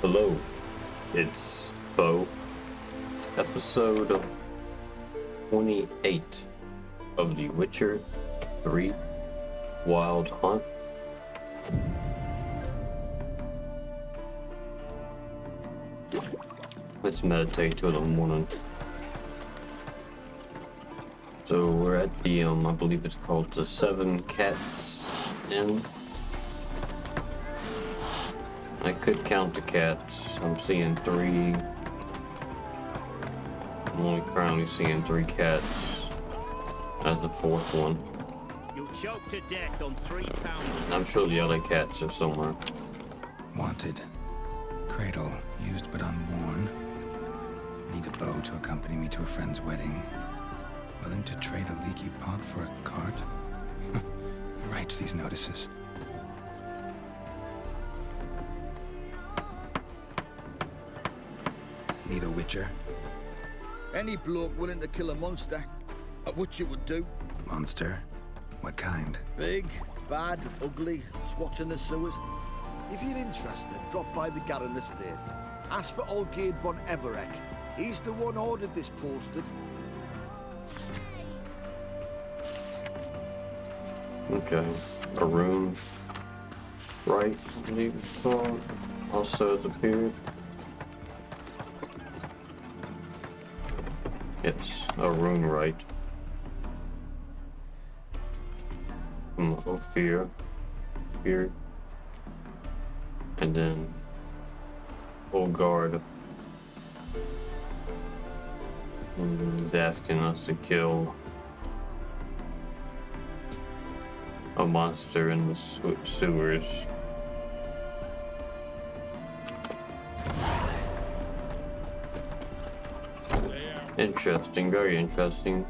Hello, it's Beau, episode 28 of The Witcher 3 Wild Hunt. Let's meditate till the morning. So we're at the, I believe it's called the Seven Cats Inn. I could count the cats. I'm seeing 3. I'm only currently seeing 3 cats as the 4th one. You'll choke to death on 3 pounds. I'm sure the other cats are somewhere. Wanted. Cradle, used but unworn. Need a Beau to accompany me to a friend's wedding. Willing to trade a leaky pot for a cart? Writes these notices. Need a witcher? Any bloke willing to kill a monster, a witcher would do. Monster? What kind? Big, bad, ugly, squatching the sewers. If you're interested, drop by the Garren estate. Ask for Olgierd von Everek. He's the one ordered this posted. Okay, a room right, I believe it's called. Also has appeared. It's a rune right. From Ophir. Here. And then Olgierd. And he's asking us to kill a monster in the sewers. Interesting, very interesting.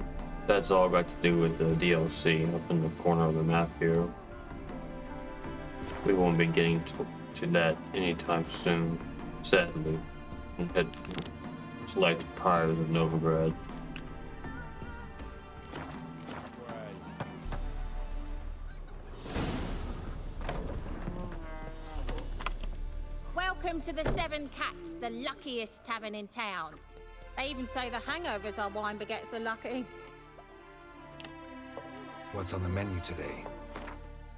That's all got to do with the DLC up in the corner of the map here. We won't be getting to that anytime soon, sadly. It's like the Pirates of Novigrad. Welcome to the Seven Cats, the luckiest tavern in town. They even say the hangovers our wine baguettes are lucky. What's on the menu today?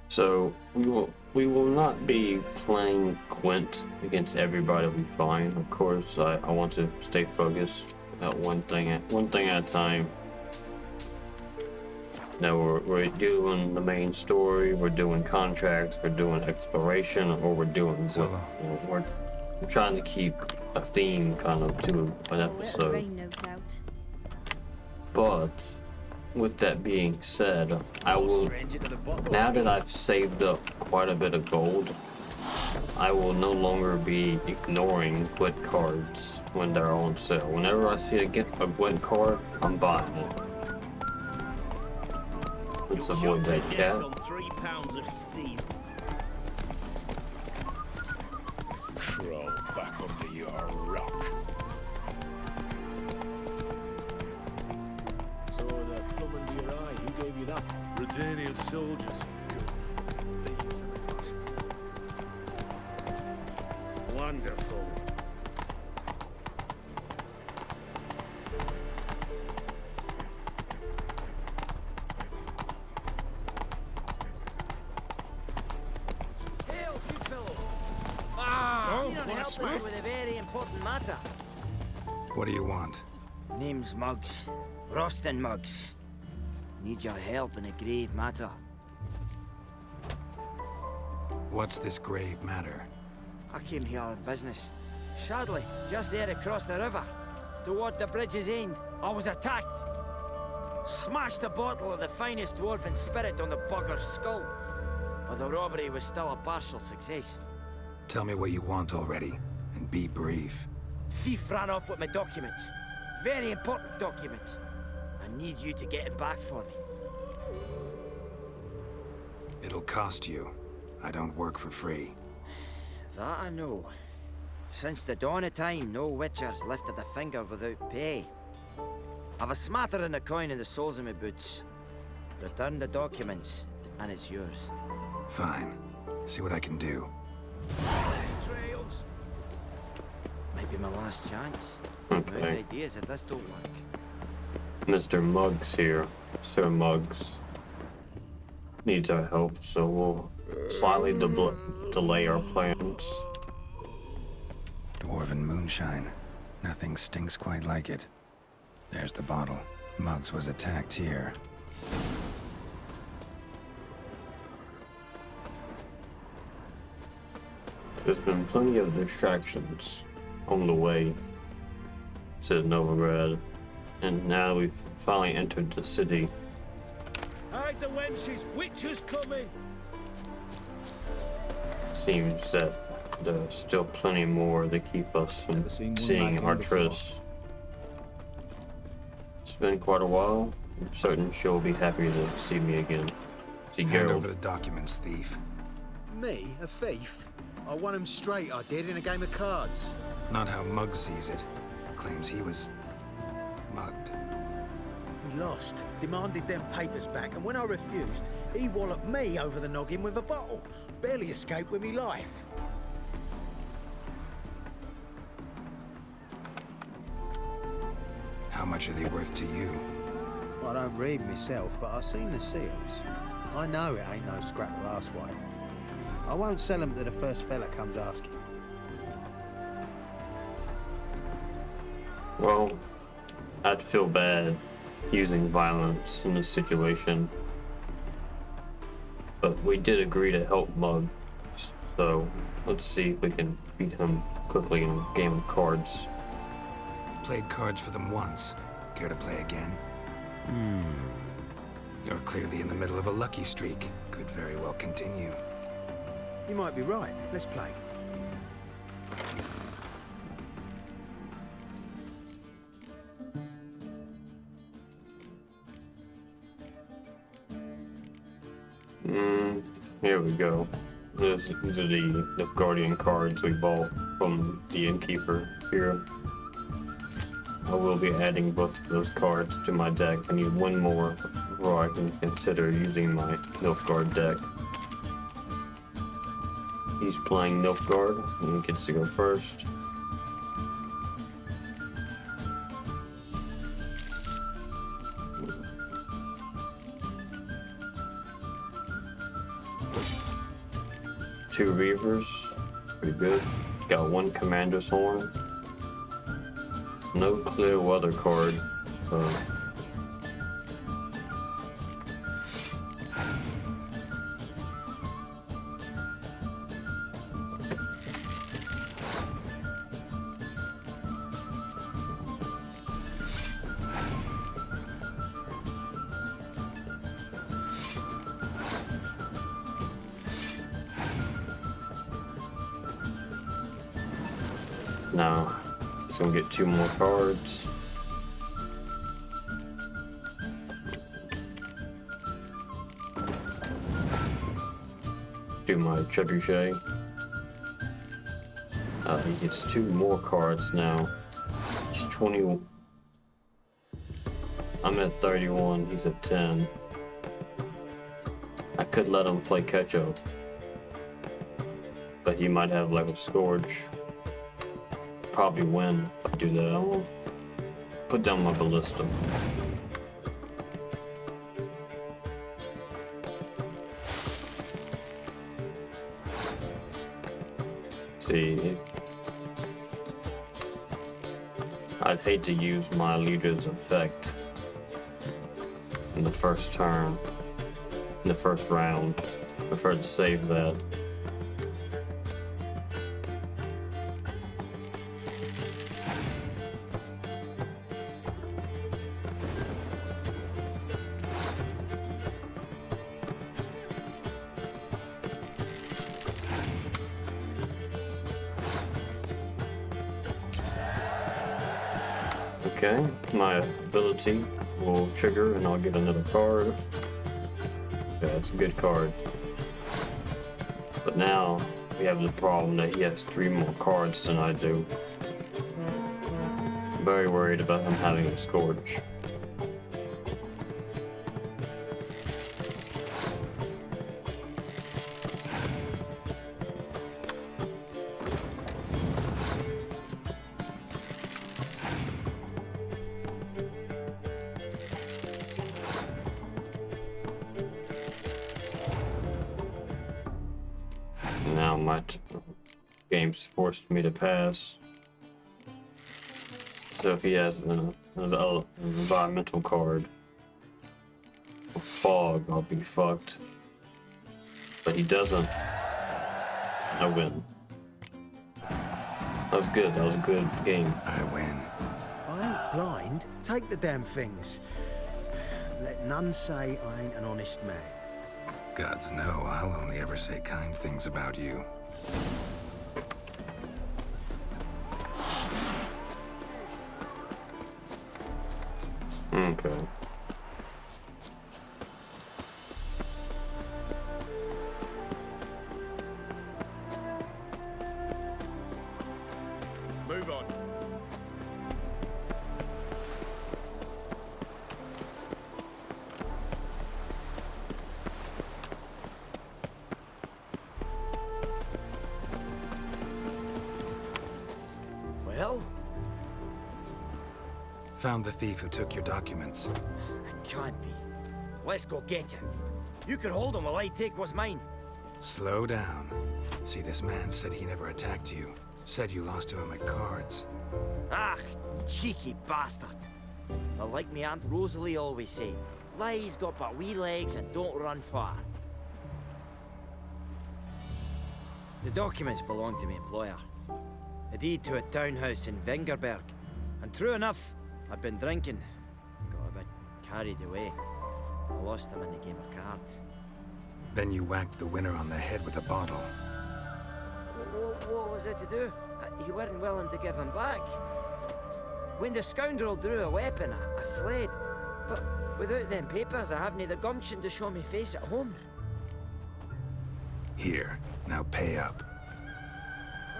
So we will not be playing Gwent against everybody we find. Of course, I want to stay focused at one thing at a time. Now we're doing the main story, we're doing contracts, we're doing exploration, or we're doing Solo. we're trying to keep a theme kind of to an episode. Rain, no doubt. But with that being said, I will, now that I've saved up quite a bit of gold, I will no longer be ignoring Gwent cards when they're on sale. Whenever I see a Gwent card, I'm buying it. Let's avoid that cat. On 3 pounds of steam. Crawl back under your rock. So the plum under your eye, who gave you that? Redanian soldiers. Wonderful. Hail, good fellow. Oh, You don't help me with a very important matter. What do you want? Name's Muggs. Rostin Muggs. Need your help in a grave matter. What's this grave matter? I came here on business. Sadly, just there across the river, toward the bridge's end, I was attacked. Smashed a bottle of the finest dwarven spirit on the bugger's skull. But the robbery was still a partial success. Tell me what you want already, and be brief. Thief ran off with my documents. Very important documents. I need you to get him back for me. It'll cost you. I don't work for free. That I know. Since the dawn of time, no witcher's lifted a finger without pay. I've a smattering of coin in the soles of my boots. Return the documents, and it's yours. Fine. See what I can do. Trails. be my last chance. I'm out of Okay. ideas if this don't work. Mr. Muggs here. Sir Muggs needs our help, so we'll slightly delay our plans. Dwarven moonshine. Nothing stinks quite like it. There's the bottle. Muggs was attacked here. There's been plenty of distractions on the way to Novigrad, and now we've finally entered the city. Hide the wenches! Witches coming! Seems that there's still plenty more to keep us from Never seen one seeing like our him before. Triss. It's been quite a while. I'm certain she'll be happy to see me again. See Hand over Geralt. the documents, thief. Me? A thief? I won him straight, I did, in a game of cards. Not how Muggs sees it. Claims he was mugged. He lost, demanded them papers back, and when I refused, he walloped me over the noggin with a bottle. Barely escaped with me life. How much are they worth to you? I don't read myself, but I seen the seals. I know it ain't no scrap of arsewhite. I won't sell them to the first fella comes asking. Well, I'd feel bad using violence in this situation. But we did agree to help Muggs, so let's see if we can beat him quickly in a game of cards. Played cards for them once. Care to play again? You're clearly in the middle of a lucky streak. Could very well continue. You might be right. Let's play. Here we go. These are the Guardian cards we bought from the innkeeper here. I will be adding both of those cards to my deck. I need one more before I can consider using my Nilfgaard deck. He's playing Nilfgaard, and he gets to go first. Two Reavers, pretty good. Got one Commander's Horn. No clear weather card, so now he's gonna get two more cards. Do my trebuchet. He gets two more cards now. He's 20. I'm at 31. He's at 10. I could let him play catch up, but he might have like a Scourge. Probably win if I do that. I will put down my ballista. See, I'd hate to use my leader's effect in the first turn, in the first round. Prefer to save that. Okay, my ability will trigger and I'll get another card. Yeah, it's a good card. But now we have the problem that he has 3 more cards than I do. I'm very worried about him having a Scourge. Game's forced me to pass. So if he has an environmental card or fog, I'll be fucked. But he doesn't. I win. That was good. That was a good game. I win. I ain't blind. Take the damn things. Let none say I ain't an honest man. Gods know I'll only ever say kind things about you. Okay. Move on. Well, Found the thief who took your documents. can't be. Let's go get him. You can hold him while I take what's mine. Slow down. See, this man said he never attacked you. Said you lost to him at cards. Ah, cheeky bastard. Well, like me Aunt Rosalie always said, lies got but wee legs and don't run far. The documents belong to my employer. A deed to a townhouse in Vengerberg. And true enough, I've been drinking. Got a bit carried away. I lost them in a game of cards. Then you whacked the winner on the head with a bottle. What was it to do? You weren't willing to give him back. When the scoundrel drew a weapon, I fled. But without them papers, I haven't the gumption to show me face at home. Here, now pay up.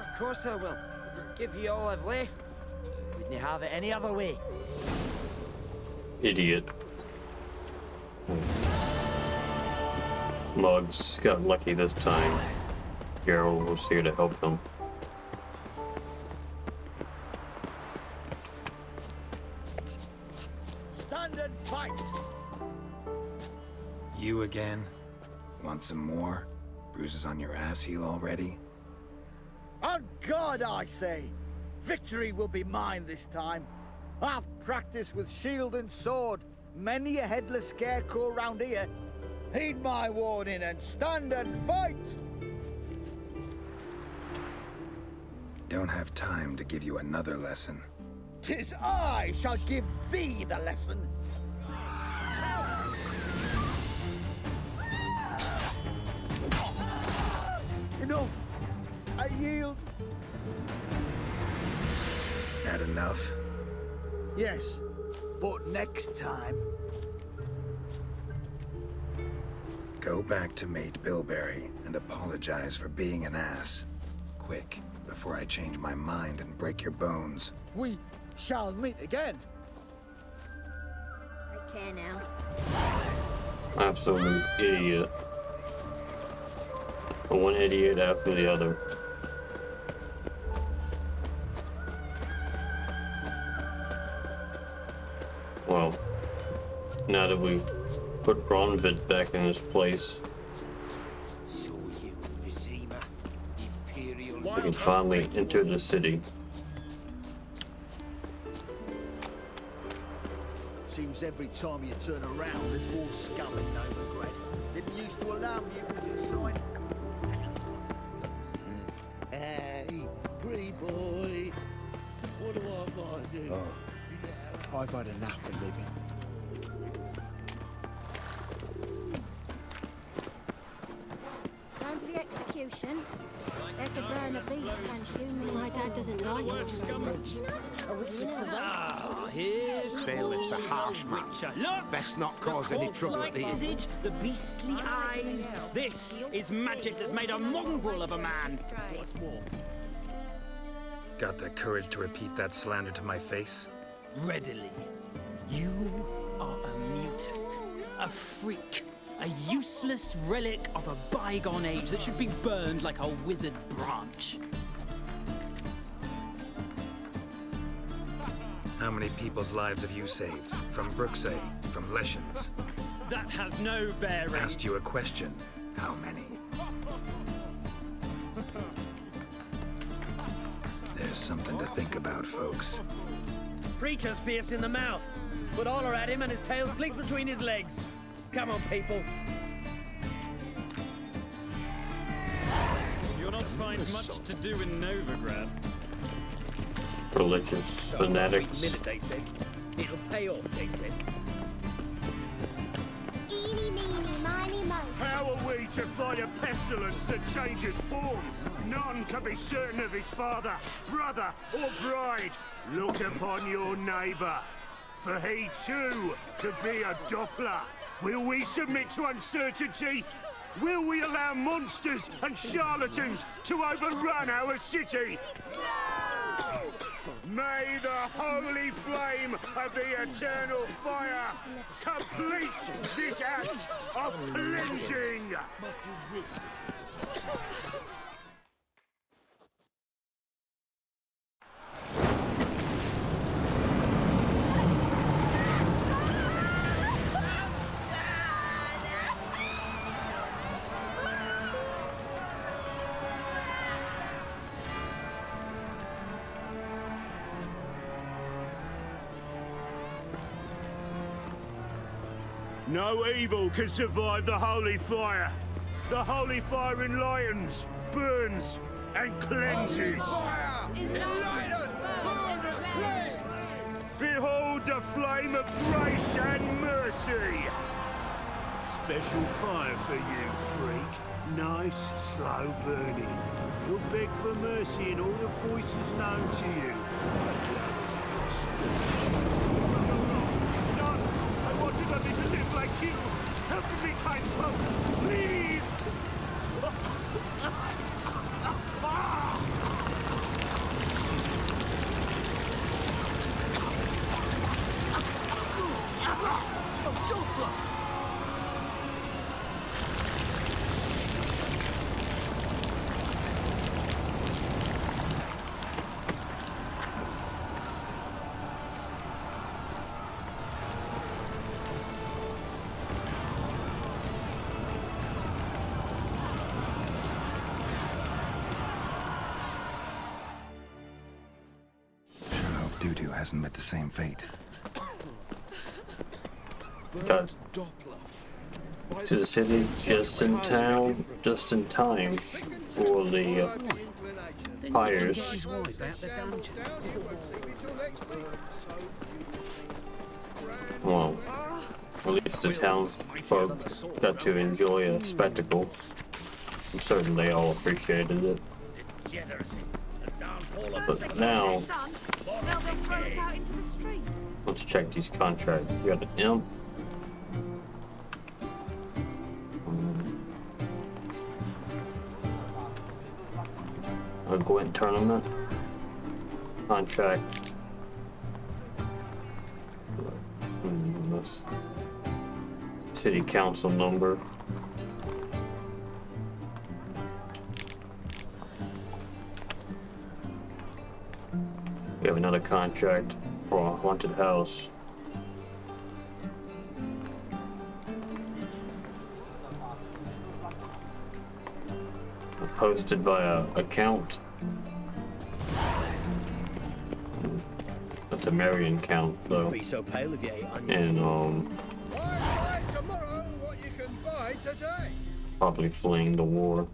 Of course I will. Give you all I've left. Wouldn't have it any other way. Idiot. Muggs got lucky this time. Geralt was here to help him. Stand and fight! You again? Want some more? Bruises on your ass heel already? On God, I say! Victory will be mine this time. I've practiced with shield and sword. Many a headless scarecrow round here. Heed my warning and stand and fight! Don't have time to give you another lesson. 'Tis I shall give thee the lesson. Enough! I yield. Had enough? Yes, but next time. Go back to Mate Bilberry and apologize for being an ass. Quick, before I change my mind and break your bones. We shall meet again. Take care now. Absolute idiot. One idiot after the other. Well, now that we put Bronvid back in his place, So you, Vizima, Imperial. we can finally enter the city. Seems every time you turn around, there's more scum in Novigrad. Didn't used to allow mutants inside. Hey, pretty boy. What do I gotta do? Oh, I've had enough of living. Down to the execution. They're to burn a beast and human. My dad doesn't like it. Bailiff's a harsh man. Look! Best not cause any trouble at the inn. visage, the beastly eyes. This is magic that's made a mongrel of a man. What's more? Got the courage to repeat that slander to my face? Readily. You are a mutant, a freak, a useless relic of a bygone age that should be burned like a withered branch. How many people's lives have you saved? From Brooksay? From Leshens? That has no bearing. Asked you a question. How many? There's something to think about, folks. Preacher's fierce in the mouth. But holler at him and his tail slinks between his legs. Come on, people. You'll not find much to do in Novigrad. Religious fanatics. Minute, they said. It'll pay off, they said. Eeny, meeny, miny, mo. How are we to fight a pestilence that changes form? None can be certain of his father, brother, or bride. Look upon your neighbour, for he too could be a Doppler. Will we submit to uncertainty? Will we allow monsters and charlatans to overrun our city? No! May the holy flame of the eternal fire complete this act of cleansing! No evil can survive the holy fire. The holy fire enlightens, burns, and cleanses. Behold the flame of grace and mercy. Special fire for you, freak. Nice, slow burning. You'll beg for mercy in all the voices known to you. Let me to live like you. Help me, kind folk, please. Doo-doo hasn't met the same fate. Got to the city just in time for the fires. Well, at least the townsfolk got to enjoy a spectacle. I'm certain they all appreciated it. But now, let's check these contracts. We got an imp. A Gwent tournament. Contract. This city council number. We have another contract for a haunted house. Posted by a account. That's a Marion count though. Be so pale if you ate onions. And Buy tomorrow what you can buy today. probably fleeing the war.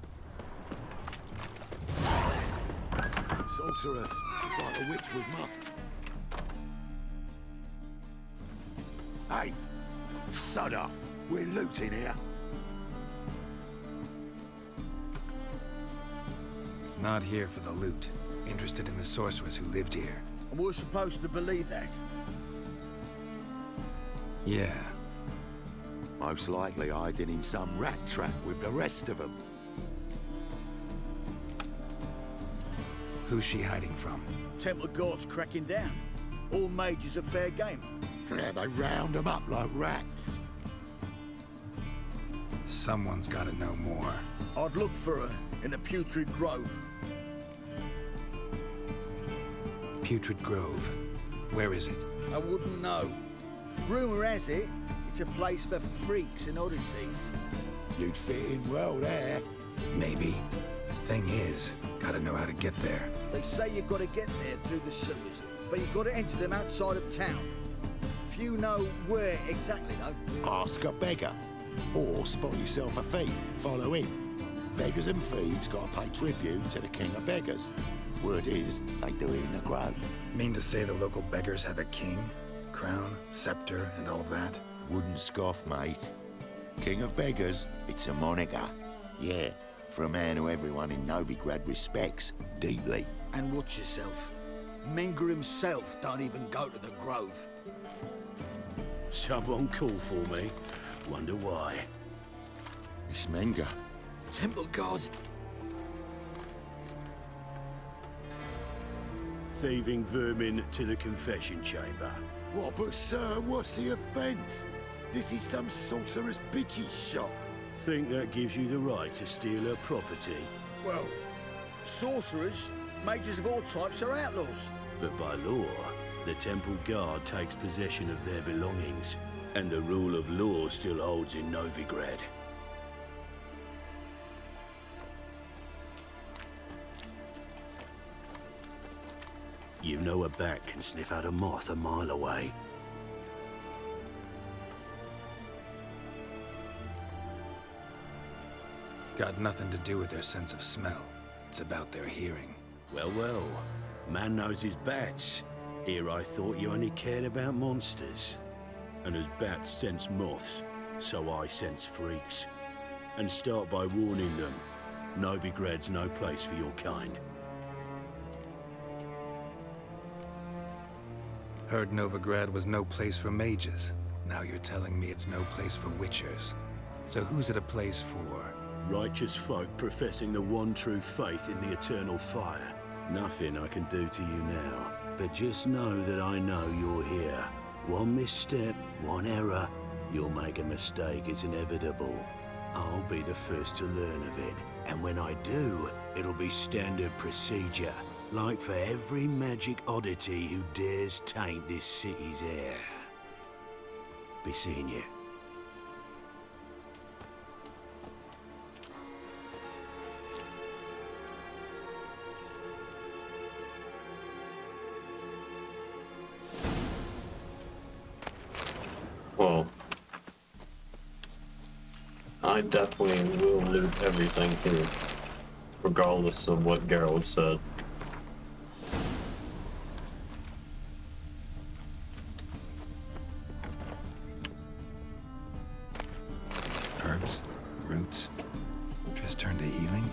Sorceress. It's like a witch with musk. Hey, sod off. We're looting here. Not here for the loot. Interested in the sorceress who lived here. And we're supposed to believe that. Yeah. Most likely hiding in some rat trap with the rest of them. Who's she hiding from? Temple Guard's cracking down. All mages are fair game. Yeah, they round them up like rats. Someone's gotta know more. I'd look for her in a putrid grove. Putrid Grove. Where is it? I wouldn't know. Rumour has it, it's a place for freaks and oddities. You'd fit in well there. Maybe. Thing is, Gotta know how to get there. They say you've got to get there through the sewers, but you've got to enter them outside of town. Few know where exactly, though. Ask a beggar. Or spot yourself a thief. Follow him. Beggars and thieves gotta pay tribute to the king of beggars. Word is, they do it in the grove. Mean to say the local beggars have a king? Crown, scepter, and all that? Wouldn't scoff, mate. King of beggars, it's a moniker. Yeah, for a man who everyone in Novigrad respects deeply. And watch yourself. Menger himself don't even go to the grove. Someone call for me. Wonder why. It's Menger. Temple God. Thieving vermin to the confession chamber. What, but sir, what's the offence? This is some sorceress bitchy shop. Think that gives you the right to steal her property? Well, sorcerers, mages of all types are outlaws. But by law, the temple guard takes possession of their belongings, and the rule of law still holds in Novigrad. You know a bat can sniff out a moth a mile away. Got nothing to do with their sense of smell. It's about their hearing. Well, well. Man knows his bats. Here I thought you only cared about monsters. And as bats sense moths, so I sense freaks. And start by warning them. Novigrad's no place for your kind. Heard Novigrad was no place for mages. Now you're telling me it's no place for witchers. So who's it a place for? Righteous folk professing the one true faith in the eternal fire. Nothing I can do to you now, but just know that I know you're here. One misstep, one error, you'll make a mistake, it's inevitable. I'll be the first to learn of it, and when I do, it'll be standard procedure, like for every magic oddity who dares taint this city's air. Be seeing you. Well, I definitely will loot everything here, regardless of what Geralt said. Herbs, roots, just turn to healing.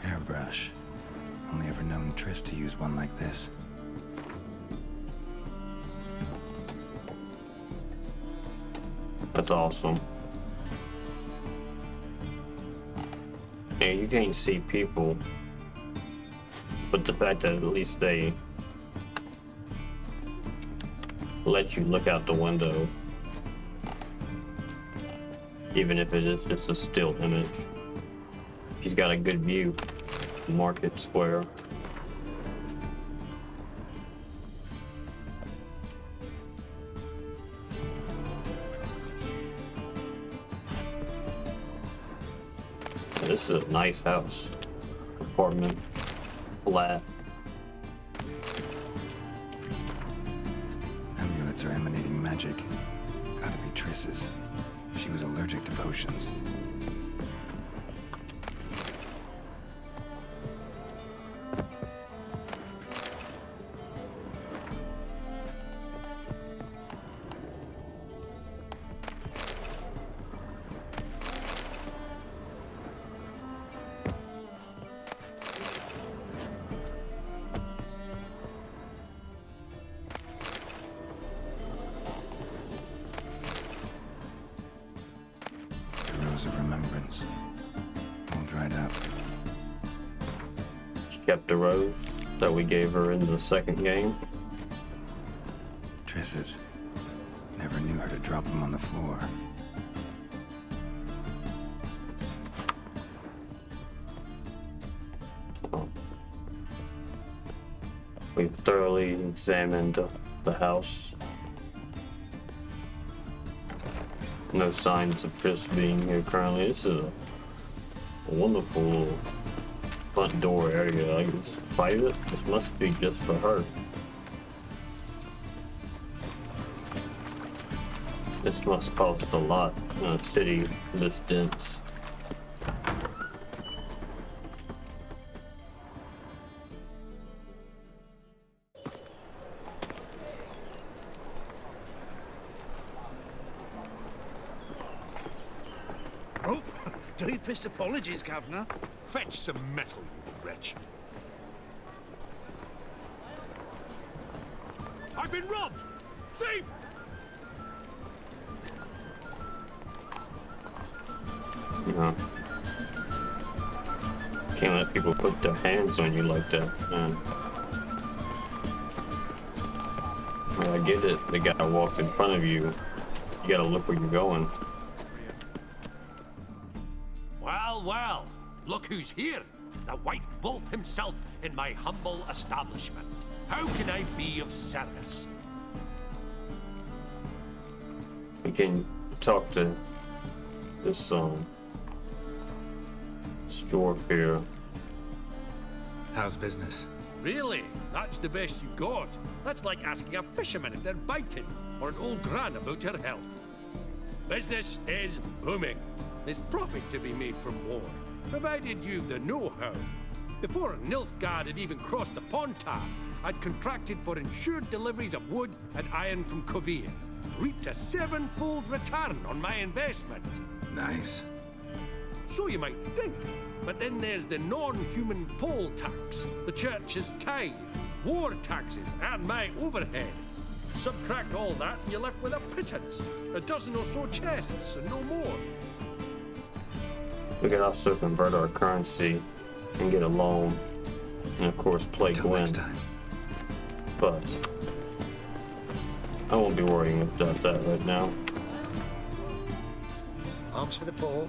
Hairbrush. Only ever known Triss to use one like this. That's awesome. Yeah, you can't see people, but the fact that at least they let you look out the window, even if it is just a still image. He's got a good view. Market Square. This is a nice house. Apartment. Flat. Amulets are emanating magic. Gotta be Triss's. She was allergic to potions. Of remembrance. All dried up. She kept the rose that we gave her in the second game. Triss's. Never knew her to drop them on the floor. We've thoroughly examined the house. no signs of Triss being here currently. This is a wonderful little front door area. I can just fight it. This must be just for her. This must cost a lot in a city this dense. Oh, deepest apologies, Governor. Fetch some metal, you wretch. I've been robbed! Thief! No. Can't let people put their hands on you like that, man. I get it, the guy walked in front of you. You gotta look where you're going. Well, well, look who's here. The White Wolf himself in my humble establishment. How can I be of service? We can talk to this dwarf here. How's business? Really? That's the best you got? That's like asking a fisherman if they're biting, or an old gran about her health. Business is booming. There's profit to be made from war, provided you've the know-how. Before Nilfgaard had even crossed the Pontar, I'd contracted for insured deliveries of wood and iron from Kovir. Reaped a 7-fold return on my investment. Nice. So you might think. But then there's the non-human poll tax, the church's tithe, war taxes, and my overhead. Subtract all that and you're left with a pittance. A dozen or so chests and no more. We could also convert our currency and get a loan. And of course play Gwen. Next time. But I won't be worrying about that right now. Arms for the poor.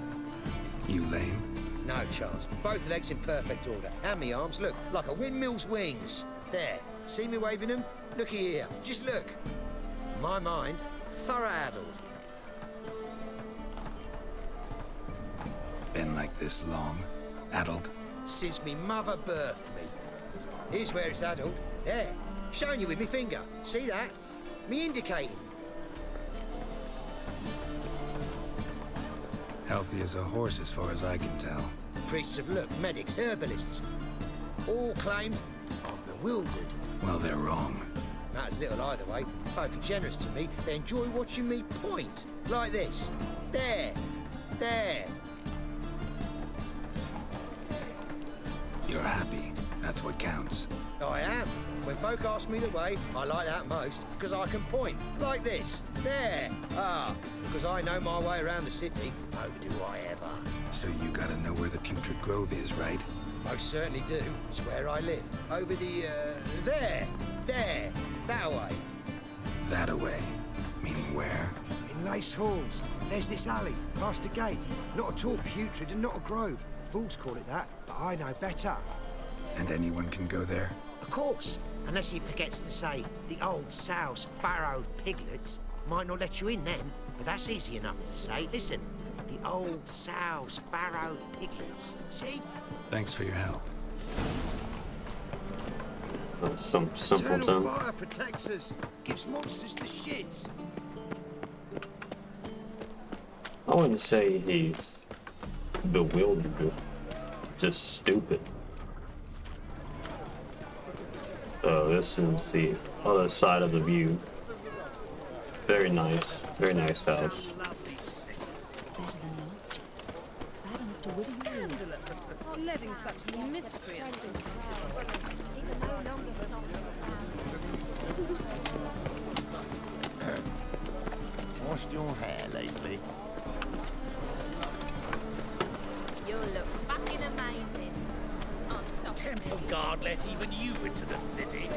You lame? No chance. Both legs in perfect order. And me arms, look, like a windmill's wings. There. See me waving them? Looky here. Just look. My mind, thorough addled. Been like this long? Addled? Since me mother birthed me. Here's where it's addled. There. Showing you with me finger. See that? Me indicating. Healthy as a horse as far as I can tell. Priests of look, medics, herbalists. All claimed I'm bewildered. Well, they're wrong. Matters little either way. Folk are generous to me. They enjoy watching me point. Like this. There. There. You're happy. That's what counts. I am. When folk ask me the way, I like that most, because I can point. Like this. There. Ah. Because I know my way around the city. Oh, do I ever. So you gotta know where the Putrid Grove is, right? Most certainly do. It's where I live. Over the, there. There. That way. That away. Meaning where? In Lace Halls. There's this alley, past the gate. Not at all putrid and not a grove. Fools call it that, but I know better. And anyone can go there? Of course. Unless he forgets to say the old sow's farrowed piglets. Might not let you in then, but that's easy enough to say. Listen, the old sow's farrowed piglets. See? Thanks for your help. Some simpleton. Eternal fire protects us. Gives monsters the shits. I wouldn't say he's bewildered, just stupid. So this is the other side of the view. Very nice house. Scandalous. Letting such miscreants into the city. These are no longer Washed your hair lately? You look fucking amazing. On top. Temple Guard let even you into the city.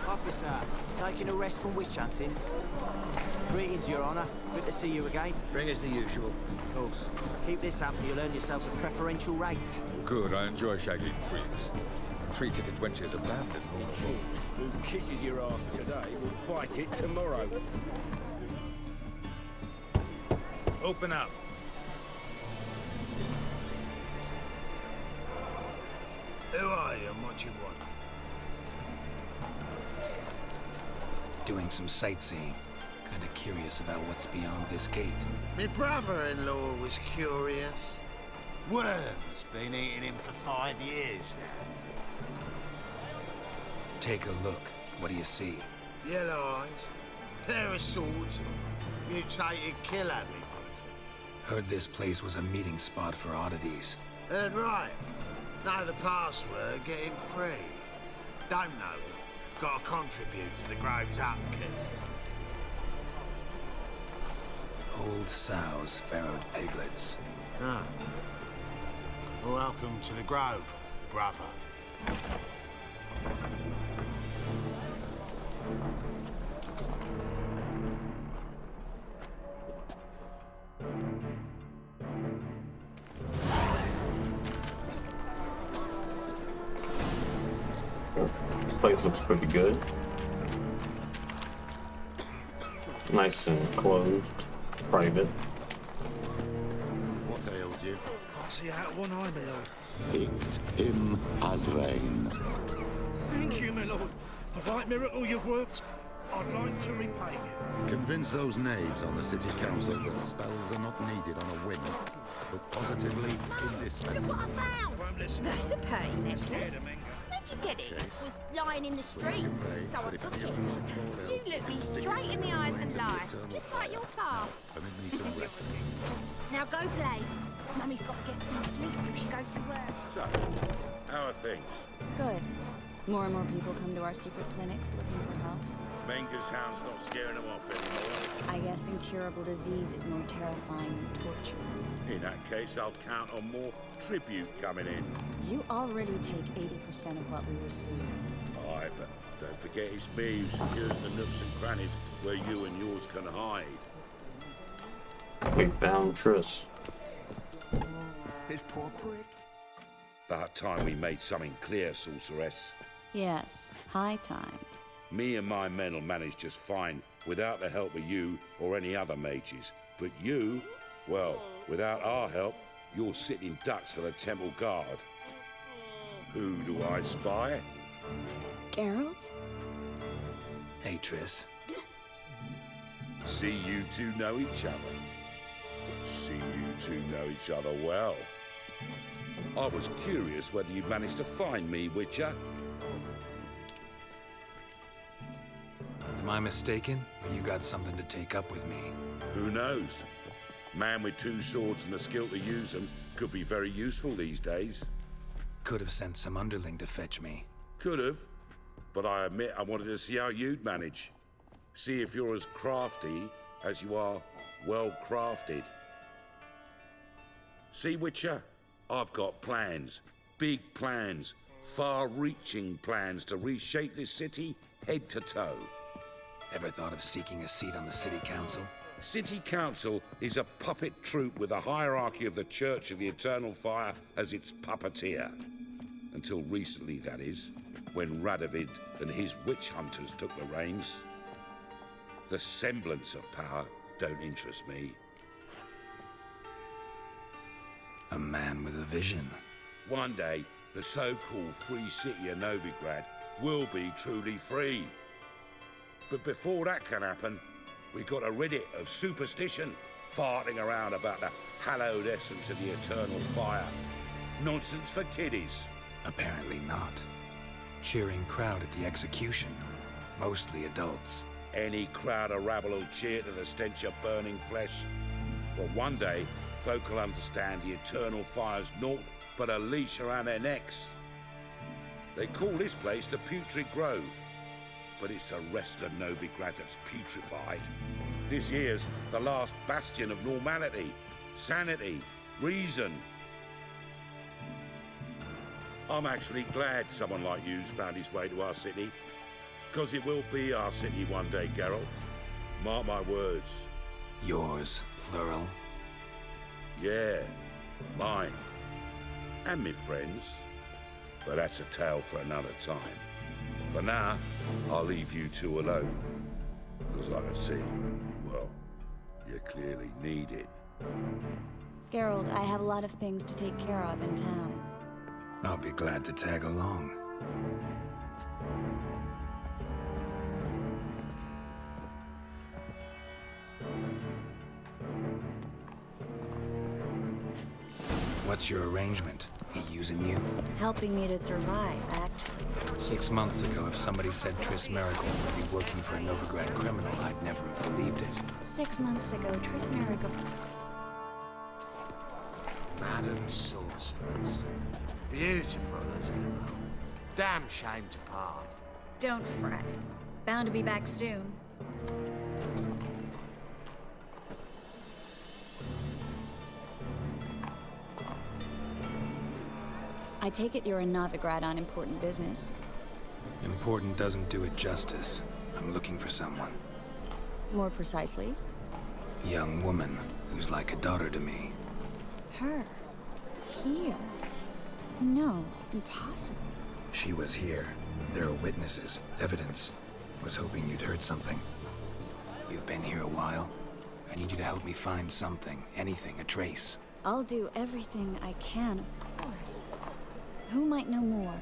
Officer, taking a rest from witch hunting. Greetings, Your Honour. Good to see you again. Bring us the usual. Of course. Keep this up and you'll earn yourselves a preferential rate. Good, I enjoy shagging freaks. Three-titted wenches abandoned me. Who kisses your ass today will bite it tomorrow. Open up. Who are you and what you want? Doing some sightseeing. Kinda curious about what's beyond this gate. My brother-in-law was curious. Worm's been eating him for 5 years now. Take a look. What do you see? Yellow eyes, pair of swords, mutated kill at me foot. Heard this place was a meeting spot for oddities. Heard right. Know the password, get him free. Don't know it. Gotta contribute to the Grove's upkeep. Old sows, farrowed piglets. Ah. Welcome to the Grove, brother. This place looks pretty good. Nice and closed. Private. What ails you? Can't see out one eye, my lord. Picked him as rain. Thank you, my lord. A right miracle you've worked. I'd like to repay you. Convince those knaves on the city council that spells are not needed on a whim, but positively indispensable. Look what I found! That's a pay necklace. Where'd you get it? It was lying in the street, so I took it. You look me straight in the eyes and lie, just like your pa. Permit me some rest. Now go play. Mummy's got to get some sleep before she goes to work. So, how are things? Good. More and more people come to our secret clinics looking for help. Menger's hound's not scaring them off anymore. I guess incurable disease is more terrifying than torture. In that case, I'll count on more tribute coming in. You already take 80% of what we receive. Aye, but don't forget it's me who secures the nooks and crannies where you and yours can hide. We found Triss. This poor prick. About time we made something clear, sorceress. Yes, high time. Me and my men will manage just fine without the help of you or any other mages. But you, well, without our help, you're sitting ducks for the temple guard. Who do I spy? Geralt? Hey, Triss. See you two know each other. See you two know each other well. I was curious whether you'd managed to find me, Witcher. Am I mistaken, or you got something to take up with me? Who knows? Man with two swords and the skill to use them could be very useful these days. Could have sent some underling to fetch me. Could have, but I admit I wanted to see how you'd manage. See if you're as crafty as you are well-crafted. See, Witcher? I've got plans. Big plans. Far-reaching plans to reshape this city head to toe. Ever thought of seeking a seat on the city council? City Council is a puppet troupe with a hierarchy of the Church of the Eternal Fire as its puppeteer. Until recently, that is, when Radovid and his witch hunters took the reins. The semblance of power don't interest me. A man with a vision. One day, the so-called free city of Novigrad will be truly free. But before that can happen, we've got to rid it of superstition, farting around about the hallowed essence of the eternal fire. Nonsense for kiddies. Apparently not. Cheering crowd at the execution. Mostly adults. Any crowd of rabble will cheer to the stench of burning flesh. But one day, folk will understand the eternal fire's naught but a leash around their necks. They call this place the Putrid Grove. But it's the rest of Novigrad that's putrefied. This here's the last bastion of normality, sanity, reason. I'm actually glad someone like you's found his way to our city, because it will be our city one day, Geralt. Mark my words. Yours, plural? Yeah, mine. And me friends. But that's a tale for another time. For now, I'll leave you two alone. Because I can see, well, you clearly need it. Geralt, I have a lot of things to take care of in town. I'll be glad to tag along. What's your arrangement? He using you? Helping me to survive, actually. 6 months ago, if somebody said Triss Merigold would be working for a Novigrad criminal, I'd never have believed it. 6 months ago, Triss Merigold... Madam Sorceress. Beautiful as ever. Damn shame to part. Don't fret. Bound to be back soon. I take it you're in Novigrad on important business. Important doesn't do it justice. I'm looking for someone. More precisely? Young woman who's like a daughter to me. Her? Here? No, impossible. She was here. There are witnesses, evidence. Was hoping you'd heard something. You've been here a while. I need you to help me find something, anything, a trace. I'll do everything I can, of course. Who might know more?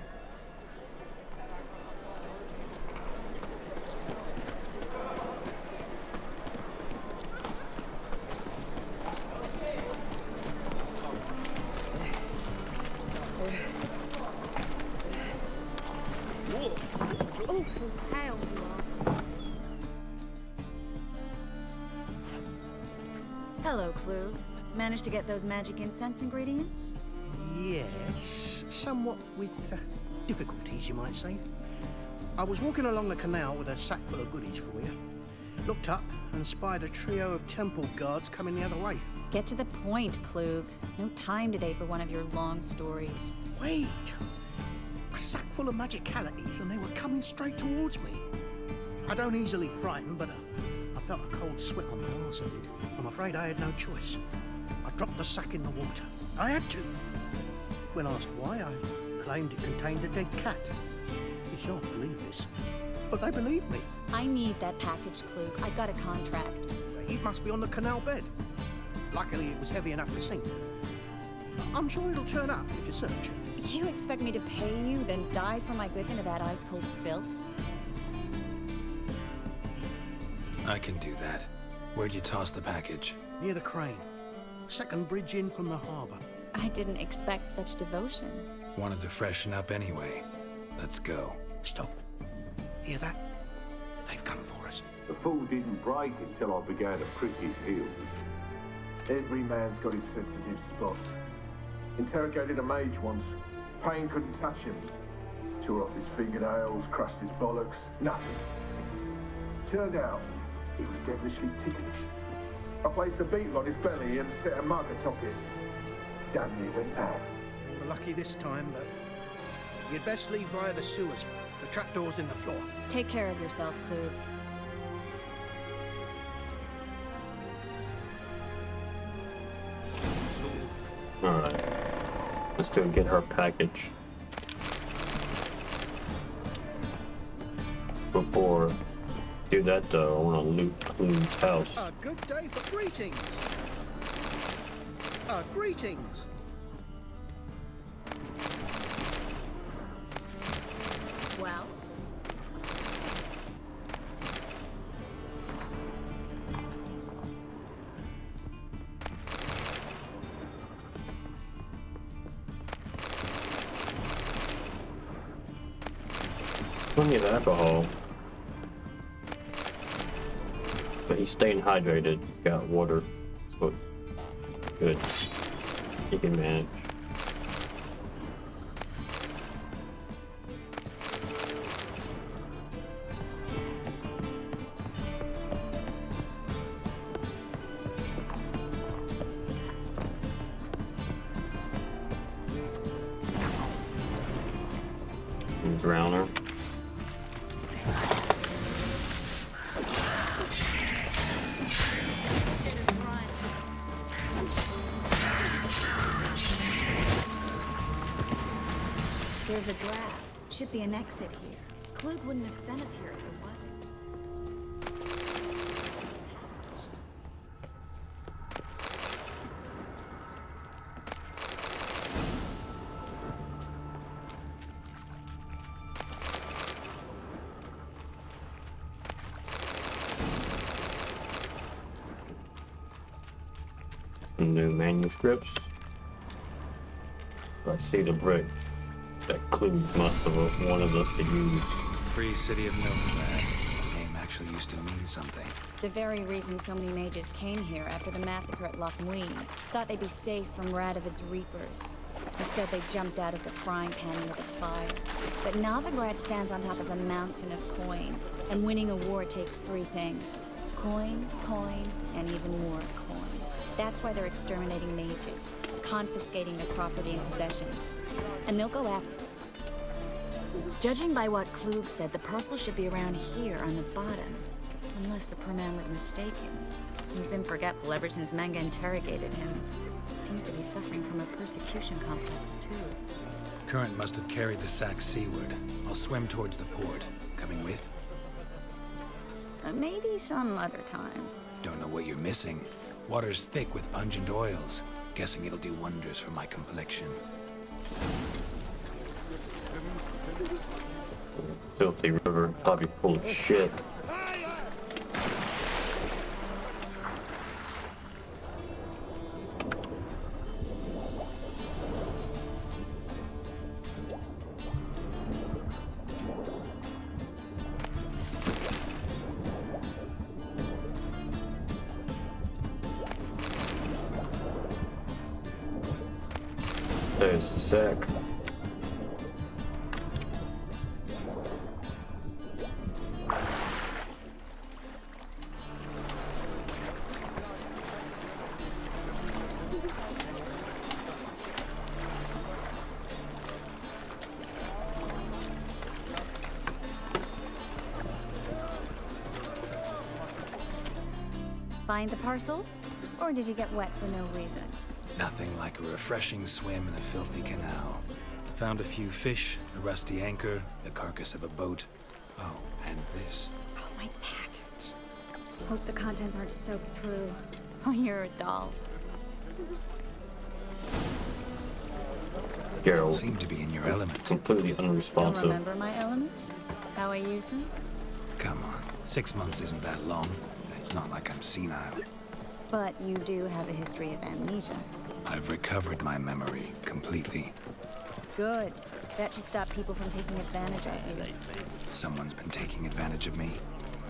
Awful tale you are. Hello, Clue. Managed to get those magic incense ingredients? Yes, somewhat with difficulties, you might say. I was walking along the canal with a sack full of goodies for you. Looked up and spied a trio of temple guards coming the other way. Get to the point, Klug. No time today for one of your long stories. Wait! A sack full of magicalities and they were coming straight towards me. I don't easily frighten, but I felt a cold sweat on my arse, I did. I'm afraid I had no choice. I dropped the sack in the water. I had to. When asked why, I claimed it contained a dead cat. You shan't believe this, but they believed me. I need that package, Klug. I've got a contract. It must be on the canal bed. Luckily, it was heavy enough to sink. I'm sure it'll turn up if you search. You expect me to pay you, then dive for my goods into that ice-cold filth? I can do that. Where'd you toss the package? Near the crane. Second bridge in from the harbour. I didn't expect such devotion. Wanted to freshen up anyway. Let's go. Stop. Hear that? They've come for us. The fall didn't break until I began to prick his heels. Every man's got his sensitive spots. Interrogated a mage once. Pain couldn't touch him. Tore off his fingernails, crushed his bollocks. Nothing. Turned out, he was devilishly ticklish. I placed a beetle on his belly and set a mug atop it. Damn near went bad. We were lucky this time, but you'd best leave via the sewers. The trapdoor's in the floor. Take care of yourself, Klug. Alright. Let's go get her package. Before I do that though, I want to loot Clue's house. A good day for greetings. Greetings. Well? Plenty of alcohol. But he's staying hydrated. He's got water. So good. He can manage. Drowner. There's a draft. Should be an exit here. Klug wouldn't have sent us here if there wasn't. some new manuscripts. I see the brick that Klug must have wanted us to use. Free City of Novigrad. The name actually used to mean something. The very reason so many mages came here after the massacre at Loch Muin. Thought they'd be safe from Radovid's reapers. Instead, they jumped out of the frying pan into the fire. But Novigrad stands on top of a mountain of coin. And winning a war takes three things. Coin, coin, and even more coin. That's why they're exterminating mages, confiscating their property and possessions. And they'll go after... Judging by what Klug said, the parcel should be around here on the bottom. Unless the poor man was mistaken. He's been forgetful ever since Manga interrogated him. Seems to be suffering from a persecution complex, too. Current must have carried the sack seaward. I'll swim towards the port. Coming with? Maybe some other time. Don't know what you're missing. Water's thick with pungent oils. Guessing it'll do wonders for my complexion. Filthy river, probably full of shit. There's the sack. Find the parcel? Or did you get wet for no reason? Nothing like a refreshing swim in a filthy canal. Found a few fish, a rusty anchor, the carcass of a boat. Oh, and this. Oh, my package. Hope the contents aren't soaked through. Oh, you're a doll. Geralt seemed to be in your element. Completely unresponsive. Don't remember my elements? How I use them? Come on, 6 months isn't that long. It's not like I'm senile. But you do have a history of amnesia. I've recovered my memory completely. Good. That should stop people from taking advantage of you. Someone's been taking advantage of me.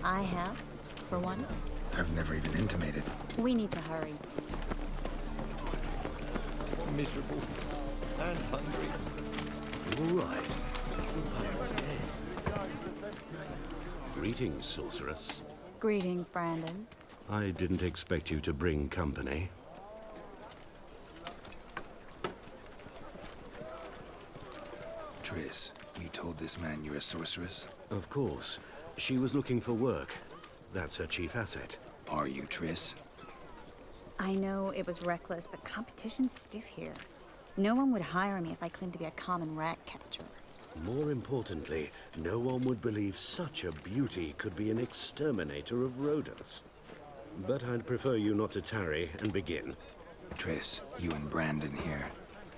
I have, for one. I've never even intimated. We need to hurry. Miserable and hungry. All right. I was dead. Greetings, sorceress. Greetings, Brandon. I didn't expect you to bring company. Triss, you told this man you're a sorceress? Of course. She was looking for work. That's her chief asset. Are you, Triss? I know it was reckless, but competition's stiff here. No one would hire me if I claimed to be a common rat catcher. More importantly, no one would believe such a beauty could be an exterminator of rodents. But I'd prefer you not to tarry and begin. Triss, you and Brandon here.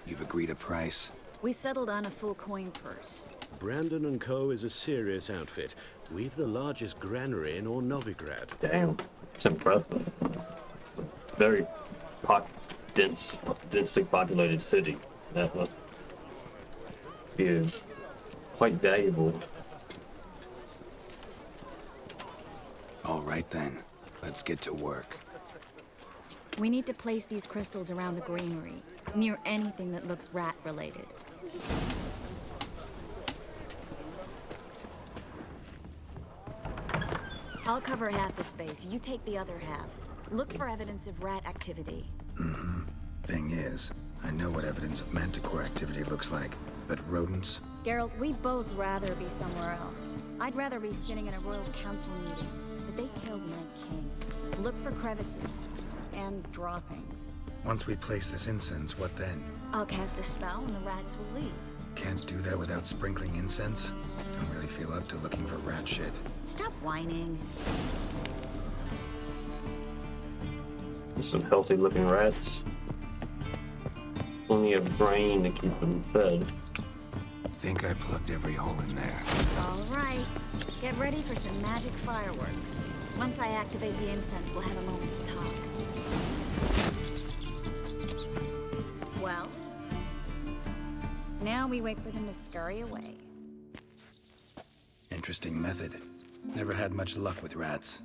You've agreed a price? We settled on a full coin purse. Brandon & Co. is a serious outfit. We've the largest granary in all Novigrad. Damn, it's impressive. Very densely populated city. That must be quite valuable. All right then, let's get to work. We need to place these crystals around the granary, near anything that looks rat-related. I'll cover half the space, you take the other half. Look for evidence of rat activity. Mm-hmm. Thing is, I know what evidence of manticore activity looks like, but rodents? Geralt, we'd both rather be somewhere else. I'd rather be sitting in a royal council meeting, but they killed my king. Look for crevices and droppings. Once we place this incense, what then? I'll cast a spell and the rats will leave. Can't do that without sprinkling incense? Don't really feel up to looking for rat shit. Stop whining. There's some healthy looking rats. Plenty of grain to keep them fed. Think I plugged every hole in there. All right. Get ready for some magic fireworks. Once I activate the incense, we'll have a moment to talk. Well, now we wait for them to scurry away. Interesting method. Never had much luck with rats.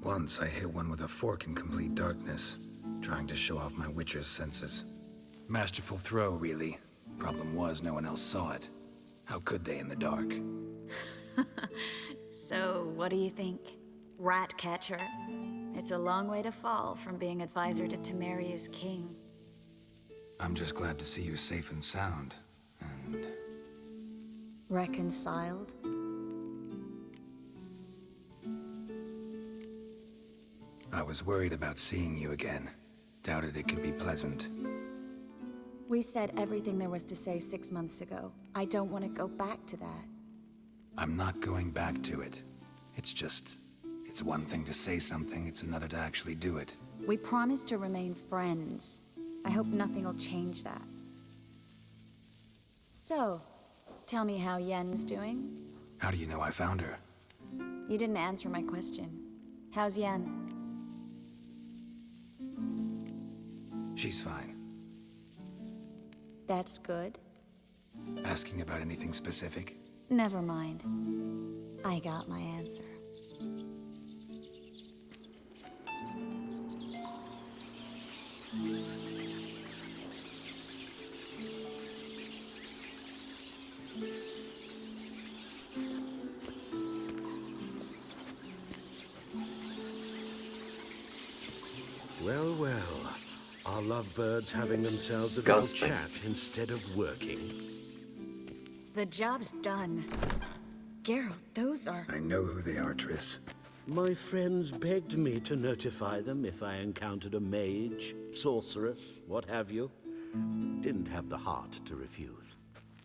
Once I hit one with a fork in complete darkness, trying to show off my witcher's senses. Masterful throw, really. Problem was, no one else saw it. How could they in the dark? So, what do you think? Rat catcher? It's a long way to fall from being advisor to Temeria's king. I'm just glad to see you safe and sound, and... Reconciled? I was worried about seeing you again. Doubted it could be pleasant. We said everything there was to say 6 months ago. I don't want to go back to that. I'm not going back to it. It's one thing to say something, it's another to actually do it. We promised to remain friends. I hope nothing will change that. So, tell me how Yen's doing? How do you know I found her? You didn't answer my question. How's Yen? She's fine. That's good. Asking about anything specific? Never mind. I got my answer. Well, well. Are lovebirds having themselves a little chat instead of working? The job's done. Geralt, those are... I know who they are, Triss. My friends begged me to notify them if I encountered a mage, sorceress, what have you. Didn't have the heart to refuse.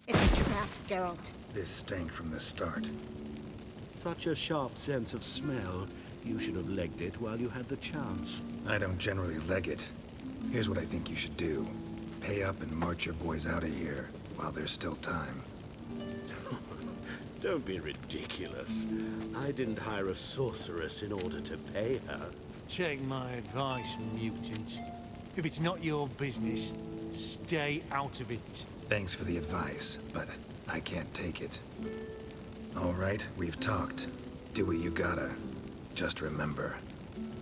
It's a trap, Geralt. This stank from the start. Such a sharp sense of smell. You should have legged it while you had the chance. I don't generally leg it. Here's what I think you should do. Pay up and march your boys out of here while there's still time. Don't be ridiculous. I didn't hire a sorceress in order to pay her. Take my advice, mutant. If it's not your business, stay out of it. Thanks for the advice, but I can't take it. All right, we've talked. Do what you gotta. Just remember,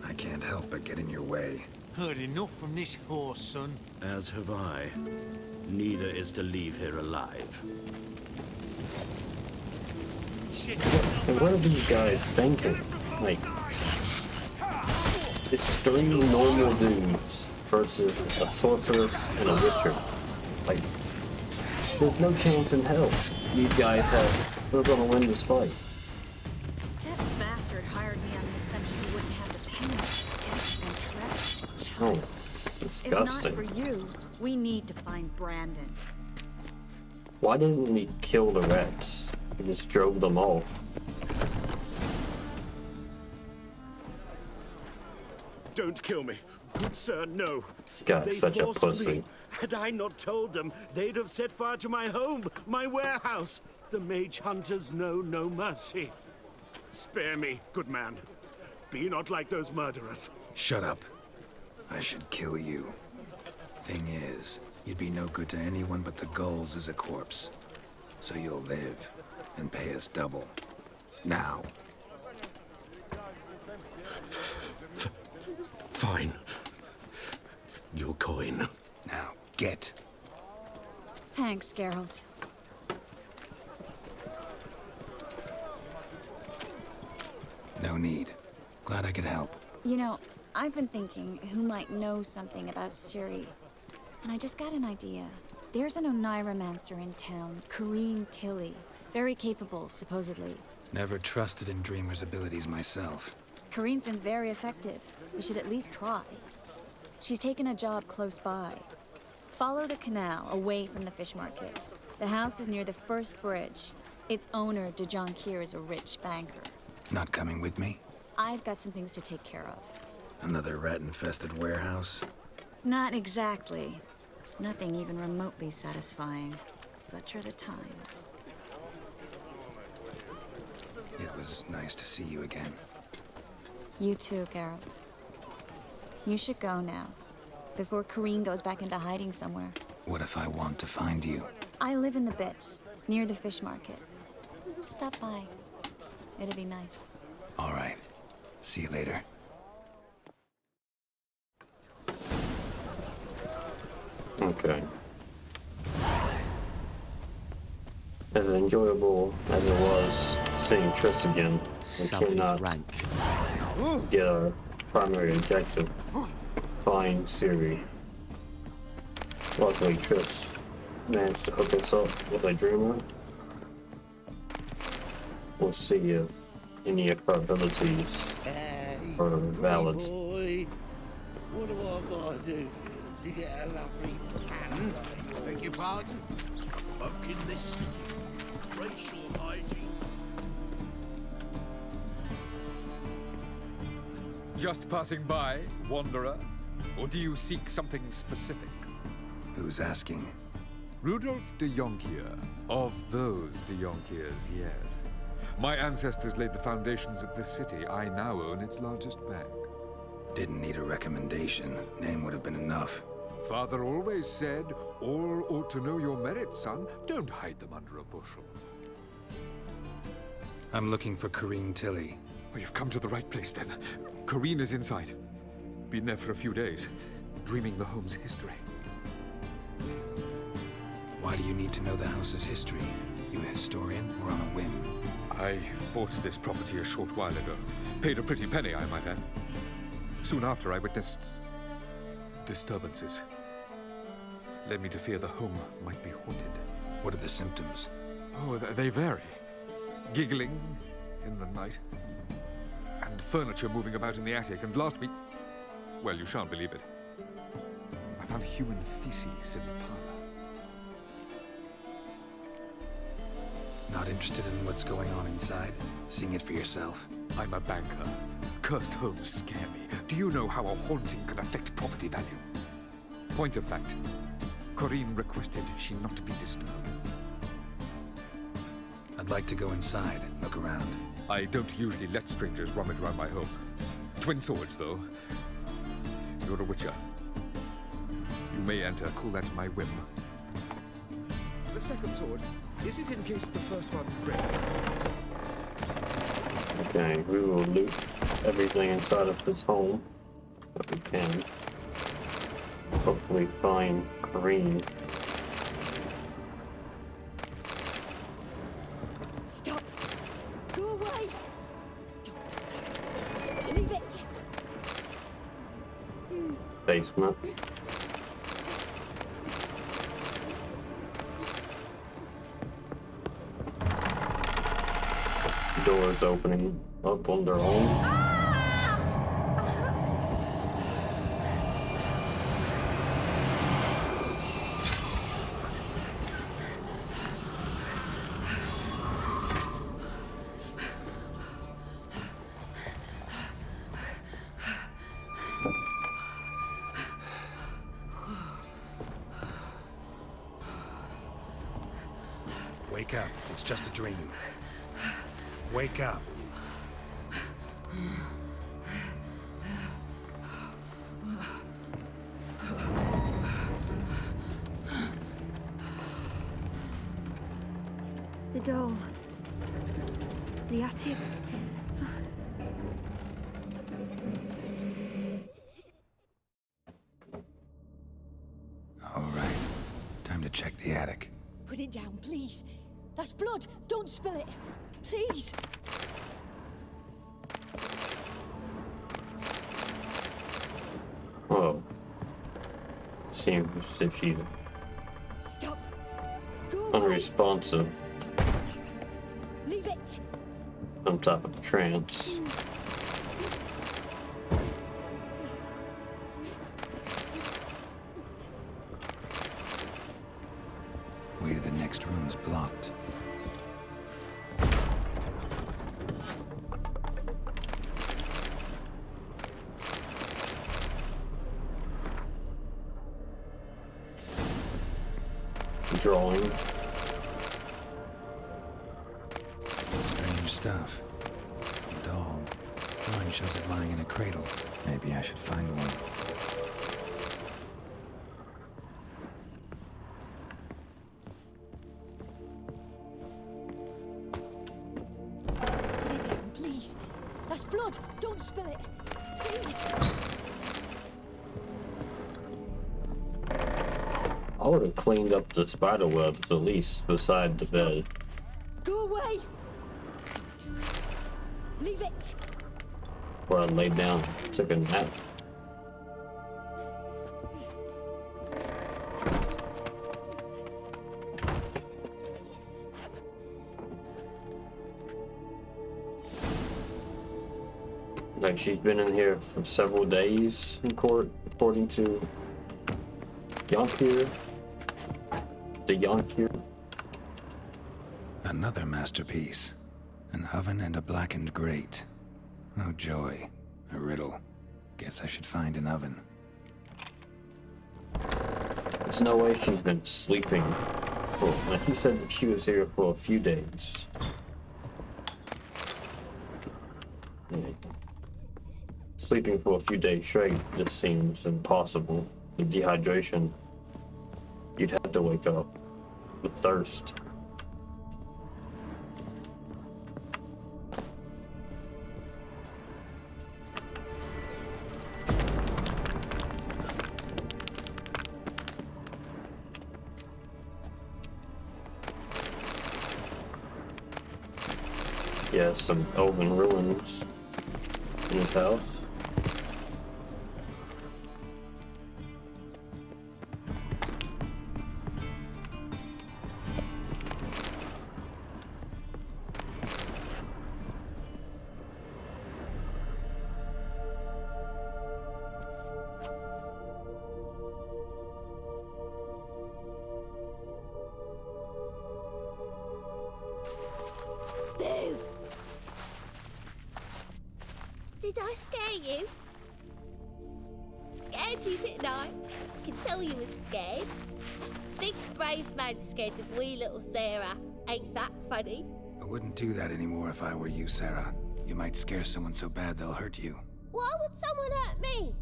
I can't help but get in your way. Heard enough from this horse, son. As have I. Neither is to leave here alive. And what are these guys thinking? Like, it's 3 normal dudes versus a sorceress and a witcher. Like, there's no chance in hell these guys they're gonna win this fight. That bastard hired me on the assumption he wouldn't have the penance to get some trash. Oh, it's disgusting. If not for you, we need to find Brandon. Why didn't we kill the rats? We just drove them off. Don't kill me. Good sir, no. This guy's They such a forced pussy. me. Had I not told them, they'd have set fire to my home, my warehouse. The mage hunters know no mercy. Spare me, good man. Be not like those murderers. Shut up. I should kill you. Thing is, you'd be no good to anyone but the gulls as a corpse. So you'll live and pay us double. Now. Fine. Your coin. Now, get. Thanks, Geralt. No need. Glad I could help. You know, I've been thinking who might know something about Ciri. And I just got an idea. There's an Oneiromancer in town, Corrine Tilly. Very capable, supposedly. Never trusted in Dreamer's abilities myself. Corrine's been very effective. We should at least try. She's taken a job close by. Follow the canal, away from the fish market. The house is near the first bridge. Its owner, DeJohn Kier, is a rich banker. Not coming with me? I've got some things to take care of. Another rat-infested warehouse? Not exactly. Nothing even remotely satisfying. Such are the times. It was nice to see you again. You too, Geralt. You should go now. before Corrine goes back into hiding somewhere. What if I want to find you? I live in the Bits, near the fish market. Stop by. It'd be nice. All right. See you later. Okay. As enjoyable as it was seeing Triss again, we cannot get our primary objective, find Ciri. Luckily, Triss managed to hook us up with a dreamer. We'll see if any of her abilities are valid. Boy, what do I gotta do to get a lovely pan? Beg your pardon? Folk in this city, racial hygiene. Just passing by, wanderer? Or do you seek something specific? Who's asking? Rudolf de Jonkier. Of those de Jonkiers, yes. My ancestors laid the foundations of this city. I now own its largest bank. Didn't need a recommendation. Name would have been enough. Father always said, all ought to know your merits, son. Don't hide them under a bushel. I'm looking for Corrine Tilly. Oh, you've come to the right place, then. Corrine is inside. Been there for a few days, dreaming the home's history. Why do you need to know the house's history? You a historian or on a whim? I bought this property a short while ago. Paid a pretty penny, I might add. Soon after, I witnessed disturbances. Led me to fear the home might be haunted. What are the symptoms? Oh, they vary. Giggling in the night, and furniture moving about in the attic, and last week, well, you shan't believe it, I found human feces in the parlor. Not interested in what's going on inside? Seeing it for yourself? I'm a banker. Cursed homes scare me. Do you know how a haunting can affect property value? Point of fact, Corrine requested she not be disturbed. I'd like to go inside, look around. I don't usually let strangers rummage around my home. Twin swords, though. You're a witcher. You may enter, call that my whim. The second sword, is it in case the first one breaks? Okay, we will loot everything inside of this home that we can. Hopefully find Corrine. Stop! Go away! Don't. Leave it! Basement. Doors opening up on their own. Wake up. It's just a dream. Wake up. The doll. The attic. All right. Time to check the attic. Put it down, please. That's blood. Don't spill it. Please. Oh. Seems as if she's Stop. Go unresponsive. Leave it. Some type of trance. Way to the next room's blocked. Drawing. Strange stuff. A doll. Drawing shows it lying in a cradle. Maybe I should find one. That's blood. Don't spill it. Please. I would have cleaned up the spider webs at least beside the bed. Go away. Leave it. Where I laid down, took a nap. Like she's been in here for several days in court, according to Yonkir. The Yonkir. Another masterpiece. An oven and a blackened grate. Oh joy. A riddle. Guess I should find an oven. There's no way she's been sleeping. Like he said that she was here for a few days. Yeah. Sleeping for a few days straight just seems impossible. With dehydration, you'd have to wake up with thirst. Yeah, some elven ruins in his house. Beau! Did I scare you? Scared you, didn't I? I can tell you was scared. Big brave man scared of wee little Sarah. Ain't that funny? I wouldn't do that anymore if I were you, Sarah. You might scare someone so bad they'll hurt you. Why would someone hurt me?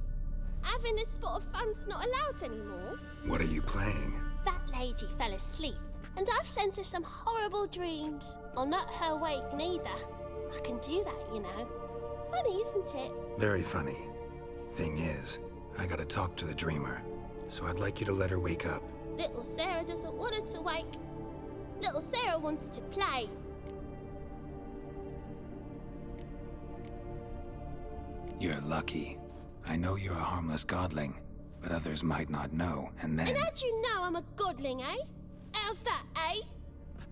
Having a spot of fun's not allowed anymore. What are you playing? That lady fell asleep, and I've sent her some horrible dreams. I'll not her wake neither. I can do that, you know. Funny, isn't it? Very funny. Thing is, I gotta talk to the dreamer, so I'd like you to let her wake up. Little Sarah doesn't want her to wake. Little Sarah wants to play. You're lucky. I know you're a harmless godling, but others might not know, and then... And how'd you know I'm a godling, eh? How's that, eh?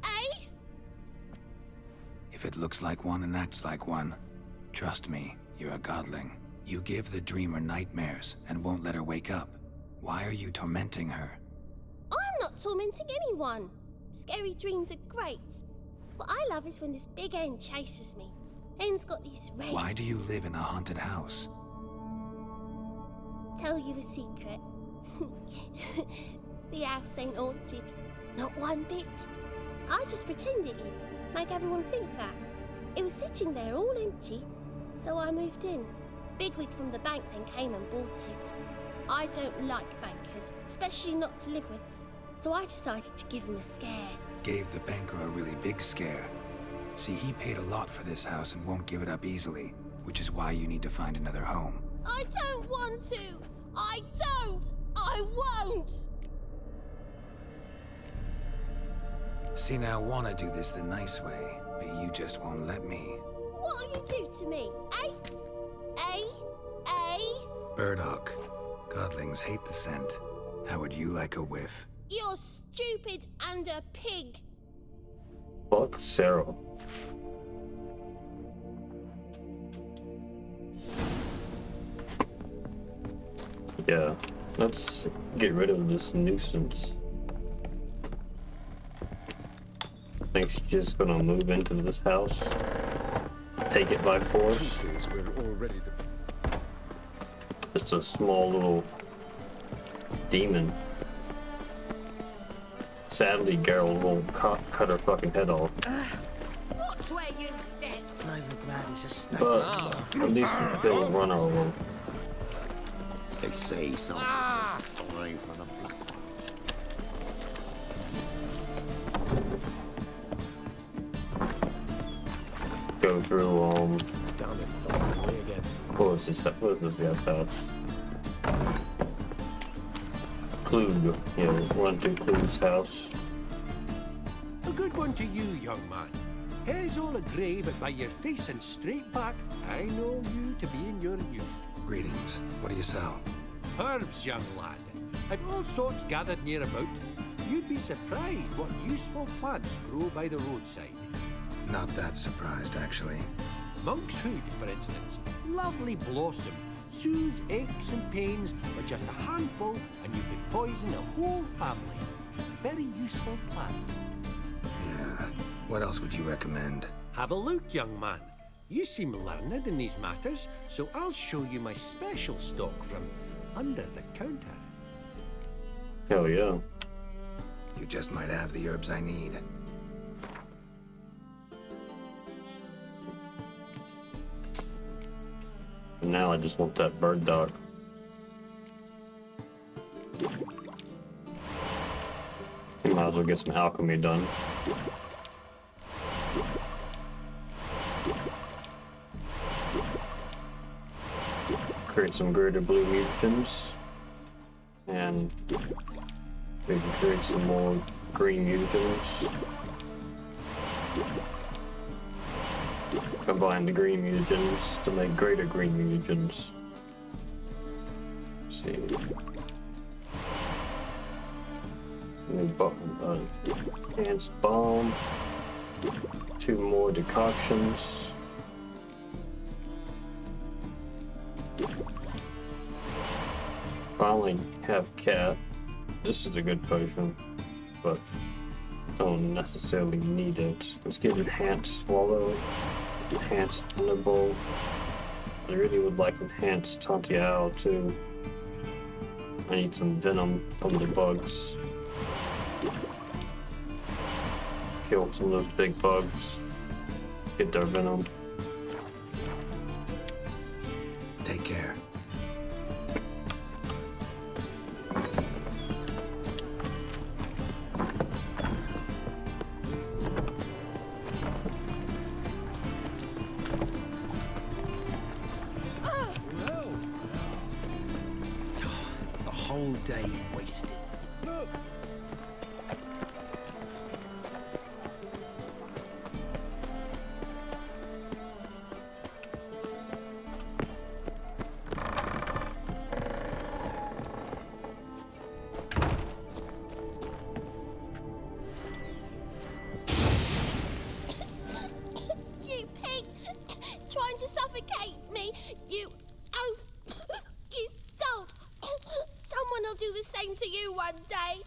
Eh? If it looks like one and acts like one, trust me, you're a godling. You give the dreamer nightmares and won't let her wake up. Why are you tormenting her? I'm not tormenting anyone. Scary dreams are great. What I love is when this big hen chases me. Hen's got these red... Why do you live in a haunted house? Tell you a secret. The house ain't haunted. Not one bit. I just pretend it is. Make everyone think that. It was sitting there all empty, so I moved in. Bigwig from the bank then came and bought it. I don't like bankers, especially not to live with, so I decided to give him a scare. Gave the banker a really big scare. See, he paid a lot for this house and won't give it up easily, which is why you need to find another home. I don't want to! I don't! I won't! See, now I want to do this the nice way, but you just won't let me. What'll you do to me, eh? Eh? Eh? Burdock, godlings hate the scent. How would you like a whiff? You're stupid and a pig. Fuck Sarah. Yeah, let's get rid of this nuisance. I think she's just gonna move into this house, take it by force. Just a small little demon. Sadly, Geralt won't cut her fucking head off. Watch where you step. Novigrad is a state But of at least they'll run our way. They say something to stray from the black Go through What is this guy's house? Klug. Yeah, run through Klug's house. A good one to you, young man. Hair's all a grey, but by your face and straight back, I know you to be in your youth. Greetings. What do you sell? Herbs, young lad. I've all sorts gathered near about. You'd be surprised what useful plants grow by the roadside. Not that surprised, actually. Monk's hood, for instance. Lovely blossom. Soothes aches and pains with just a handful, and you could poison a whole family. A very useful plant. Yeah. What else would you recommend? Have a look, young man. You seem learned in these matters, so I'll show you my special stock from under the counter. Hell yeah. You just might have the herbs I need. And now I just want that bird dog. You might as well get some alchemy done. Create some greater blue mutagens. And we can create some more green mutagens. Combine the green mutagens to make greater green mutagens. Let's see. Enhanced bomb. 2 more decoctions. Finally have cat. This is a good potion, but I don't necessarily need it. Let's get enhanced swallow, enhanced thunderbolt. I really would like enhanced Tantiao too. I need some venom from the bugs. Kill some of those big bugs. Get their venom. Take care. Whole day wasted. Look! You pig! Trying to suffocate me! You oaf! You dolt! Someone will do the same to you one day.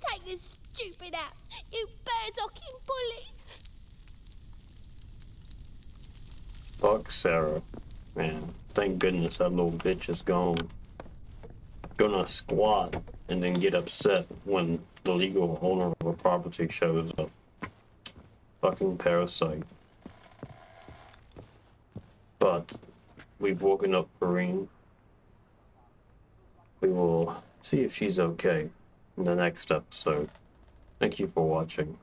Take this stupid axe, you bird-docking bully. Fuck Sarah. Man, thank goodness that little bitch is gone. Gonna squat and then get upset when the legal owner of a property shows up. Fucking parasite. But we've woken up Karine. We will see if she's okay in the next episode. Thank you for watching.